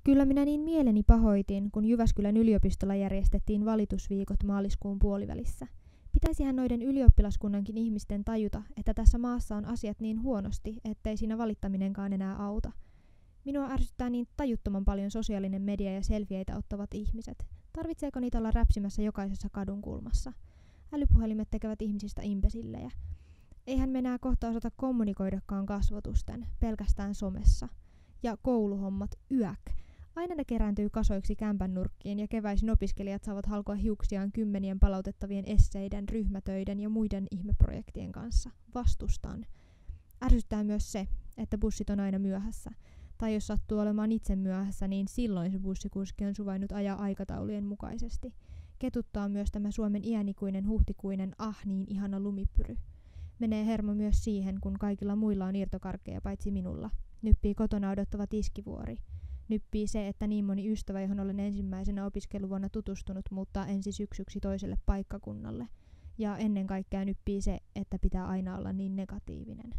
Kyllä minä niin mieleni pahoitin, kun Jyväskylän yliopistolla järjestettiin valitusviikot maaliskuun puolivälissä. Pitäisihän noiden ylioppilaskunnankin ihmisten tajuta, että tässä maassa on asiat niin huonosti, ettei siinä valittaminenkaan enää auta. Minua ärsyttää niin tajuttoman paljon sosiaalinen media ja selfieitä ottavat ihmiset. Tarvitseeko niitä olla räpsimässä jokaisessa kadunkulmassa? Älypuhelimet tekevät ihmisistä imbesillejä. Eihän me enää kohta osata kommunikoidakaan kasvotusten, pelkästään somessa. Ja kouluhommat, yäk. Aina ne kerääntyy kasoiksi kämpän nurkkiin ja keväisin opiskelijat saavat halkoa hiuksiaan kymmenien palautettavien esseiden, ryhmätöiden ja muiden ihmeprojektien kanssa. Vastustan. Ärsyttää myös se, että bussit on aina myöhässä. Tai jos sattuu olemaan itse myöhässä, niin silloin se bussikuski on suvainnut ajaa aikataulujen mukaisesti. Ketuttaa myös tämä Suomen iänikuinen huhtikuinen niin ihana lumipyry. Menee hermo myös siihen, kun kaikilla muilla on irtokarkkeja paitsi minulla. Nyppii kotona odottava tiskivuori. Nyppii se, että niin moni ystävä, johon olen ensimmäisenä opiskeluvuonna tutustunut, muuttaa ensi syksyksi toiselle paikkakunnalle. Ja ennen kaikkea nyppii se, että pitää aina olla niin negatiivinen.